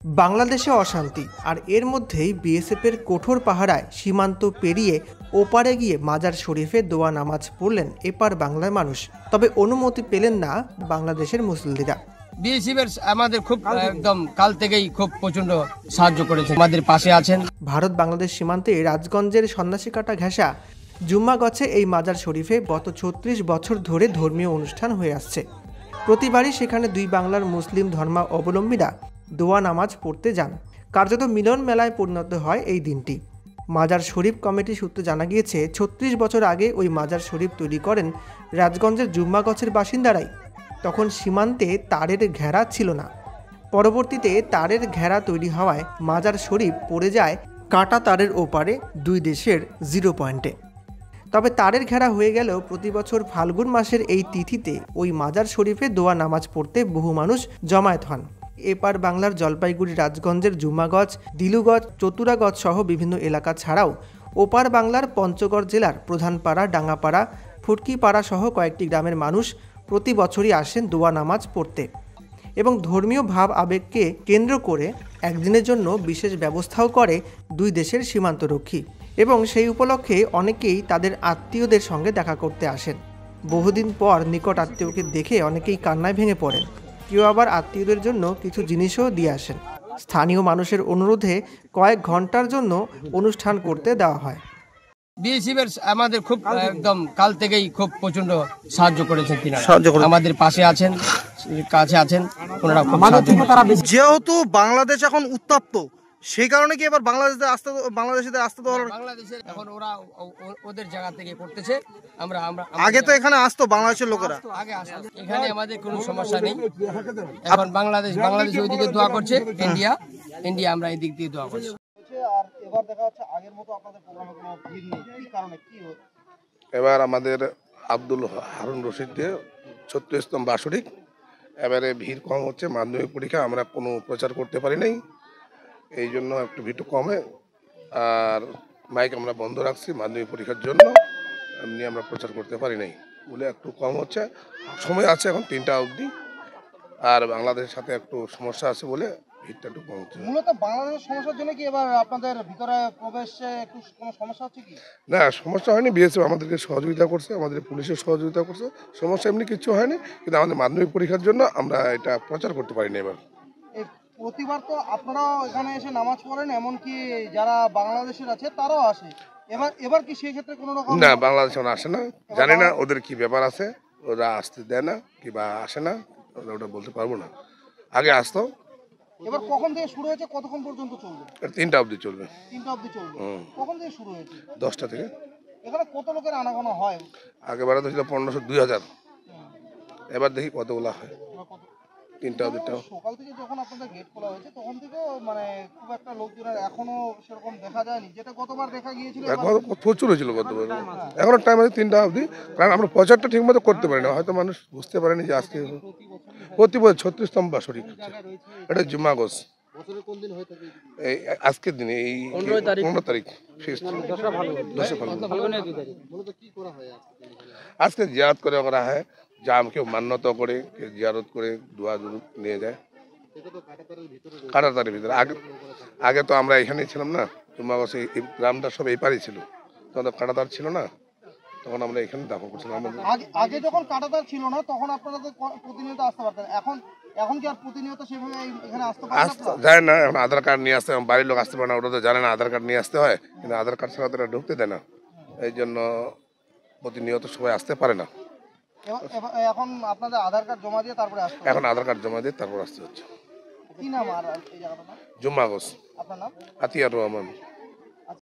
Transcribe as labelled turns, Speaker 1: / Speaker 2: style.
Speaker 1: বাংলাদেশে অশান্তি আর এর মধ্যেই বিএসএফের কঠোর পাহারায় সীমান্ত পেরিয়ে ওপারে গিয়ে মাজার শরীফে দোয়া নামাজ পড়লেন এপার বাংলার মানুষ। তবে অনুমতি পেলেন না বাংলাদেশের মুসল্লিরা।
Speaker 2: বিএসএফের আমাদের খুব একদম কাল থেকেই খুব প্রচন্ড সাহায্য করেছে, আমাদের পাশে আছেন।
Speaker 1: ভারত বাংলাদেশ সীমান্তে রাজগঞ্জের সন্ন্যাসীকাটা ঘেঁষা জুম্মাগছে এই মাজার শরীফে গত ৩৬ বছর ধরে ধর্মীয় অনুষ্ঠান হয়ে আসছে। প্রতিবারই সেখানে দুই বাংলার মুসলিম ধর্মাবলম্বীরা দোয়া নামাজ পড়তে যান। কার্যত মিলন মেলায় পরিণত হয় এই দিনটি। মাজার শরীফ কমিটি সূত্রে জানা গিয়েছে ৩৬ বছর আগে ওই মাজার শরীফ তৈরি করেন রাজগঞ্জের জুম্মাগছের বাসিন্দারাই। তখন সীমান্তে তারের ঘেরা ছিল না। পরবর্তীতে তারের ঘেরা তৈরি হওয়ায় মাজার শরীফ পড়ে যায় কাটা তারের ওপারে দুই দেশের জিরো পয়েন্টে। তবে তারের ঘেরা হয়ে গেলেও প্রতি বছর ফাল্গুন মাসের এই তিথিতে ওই মাজার শরীফে দোয়া নামাজ পড়তে বহু মানুষ জমায়েত হন। এপার বাংলার জলপাইগুড়ি রাজগঞ্জের জুম্মাগছ, দিলুগছ, চতুরাগছ সহ বিভিন্ন এলাকা ছাড়াও ওপার বাংলার পঞ্চগড় জেলার প্রধানপাড়া, ডাঙ্গাপাড়া, ফুটকিপাড়া সহ কয়েকটি গ্রামের মানুষ প্রতি বছরই আসেন দোয়া নামাজ পড়তে এবং ধর্মীয় ভাব আবেগকে কেন্দ্র করে একদিনের জন্য বিশেষ ব্যবস্থাও করে দুই দেশের সীমান্তরক্ষী এবং সেই উপলক্ষে অনেকেই তাদের আত্মীয়দের সঙ্গে দেখা করতে আসেন। বহুদিন পর নিকট আত্মীয়কে দেখে অনেকেই কান্নায় ভেঙে পড়েন। কেউ আবার আত্মীয়দের জন্য কিছু জিনিসও দিয়ে আসেন। স্থানীয় মানুষের অনুরোধে কয়েক ঘন্টার জন্য অনুষ্ঠান করতে দেওয়া হয়।
Speaker 2: বিএসএফের আমাদের খুব একদম কাল থেকেই খুব প্রচন্ড সাহায্য করেছেন, আমাদের পাশে আছেন, কাছে আছেন।
Speaker 3: যেহেতু বাংলাদেশ এখন উত্তপ্ত, সেই কারণে কি এবার বাংলাদেশে আসতে তো
Speaker 2: বাংলাদেশের এখন ওরা ওদের জায়গা থেকে করতেছে। আমরা
Speaker 3: আগে তো এখানে আসতো বাংলাদেশের লোকেরা,
Speaker 2: আগে আসতো, এখানে আমাদের কোনো সমস্যা নেই। এখন বাংলাদেশ ওইদিকে দোয়া করছে, ইন্ডিয়া আমরা এই দিক দিয়ে দোয়া করছি।
Speaker 3: আর এবার দেখা যাচ্ছে আগের মতো আপনাদের প্রোগ্রামে কোনো ভিড় নেই, কি কারণে কি?
Speaker 4: এবার আমাদের আব্দুল হারুন রশিদের ৩৬তম বার্ষিক, এবারে ভিড় কম হচ্ছে। মাধ্যমিক পরীক্ষা আমরা কোনো প্রচার করতে পারি নাই, এই জন্য একটু ভিড় কমে। আর মাইক আমরা বন্ধ রাখছি মাধ্যমিক পরীক্ষার জন্য, এমনি আমরা প্রচার করতে পারি নাই বলে একটু কম হচ্ছে। সময় আছে এখন ৩টা অবধি, আর বাংলাদেশের সাথে একটু সমস্যা আছে বলে ভিড়টা একটু কম হচ্ছে।
Speaker 3: মূলত বাংলাদেশের সমস্যার জন্য কি এবার আপনাদের ভিতরে প্রবেশে একটু কোনো সমস্যা হচ্ছে কি?
Speaker 4: না, সমস্যা হয়নি। বিএসএফ আমাদেরকে সহযোগিতা করছে, আমাদের পুলিশের সহযোগিতা করছে, সমস্যা এমনি কিছু হয়নি। কিন্তু আমাদের মাধ্যমিক পরীক্ষার জন্য আমরা এটা প্রচার করতে পারিনি। এবার
Speaker 3: প্রতিবার তো আপনারাও এখানে এসে নামাজ পড়েন, এমনকি যারা বাংলাদেশের আছে তারাও আসে। এবার কি সেই ক্ষেত্রে কোনো রকম?
Speaker 4: না, বাংলাদেশ আসে না, জানি না ওদের কি ব্যাপার আছে, ওরা আসতে দেয় না কি বা আসে না, ওটা বলতে পারবো না। আগে আসতো।
Speaker 3: এবার কখন থেকে শুরু হয়েছে, কতক্ষণ পর্যন্ত চলবে?
Speaker 4: ৩টা অবধি চলবে।
Speaker 3: ৩টা অবধি চলবে। কখন থেকে শুরু হয়েছে?
Speaker 4: 10টা থেকে।
Speaker 3: এখানে কত লোকের আনাগোনা হয়?
Speaker 4: আগেবারে তো ছিল 1500, 2000। এবার দেখি কতগুলা হয়। 3টা অবধি।
Speaker 3: সকাল থেকে যখন আপনাদের গেট খোলা হয়েছে তখন থেকে মানে খুব একটা লোকজনের এখনো সেরকম দেখা যায়নি, যেটা গতবার দেখা গিয়েছিল।
Speaker 4: প্রচুর হয়েছিল গতবার। এখনো টাইম আছে 3টা অবধি, কারণ আমরা প্রচারটা ঠিক মতো করতে পারি না, হয়তো মানুষ বুঝতে পারেনি যে আজকে প্রতি বছর ৩৬তম বার্ষিক এটা জুম্মাগছ। এই আজকের দিনে এই 15 তারিখ আজকে জিয়ারত করা হয়। যা কেউ মান্যতা করে, কেউ জিয়ারত করে দোয়া নিয়ে যায় কাঁটাতারের ভিতরে। আগে তো আমরা এখানেই ছিলাম না, জুম্মাগছে এই গ্রামটা সব এই পারেই ছিল, তখন কাঁটাতার ছিল না, তখন আমরা এখানে দাফন করছিলাম।
Speaker 3: আগে যখন কাঁটাতার ছিল না তখন আপনারা প্রতিনিয়ত আসতে পারতেন, এখন কি আর প্রতিনিয়ত সেভাবে এখানে আসতে
Speaker 4: যায় না? এখন আধার কার্ড নিয়ে আসতে, বাড়ির লোক আসতে পারে না, ওটা তো জানে না আধার কার্ড নিয়ে আসতে হয়, কিন্তু আধার কার্ড ছাড়া তারা ঢুকতে দেয় না, এই জন্য প্রতিনিয়ত সবাই আসতে পারে না।
Speaker 3: এখন আপনাদের আধার কার্ড জমা দিয়ে তারপরে আসতে?
Speaker 4: এখন আধার কার্ড জমা দিয়ে তারপর আসতে হচ্ছে।
Speaker 3: কি নাম আর এই জায়গাটার নাম?
Speaker 4: জুম্মাগছ।
Speaker 3: আপনার নাম?
Speaker 4: আতিয়ার রহমান।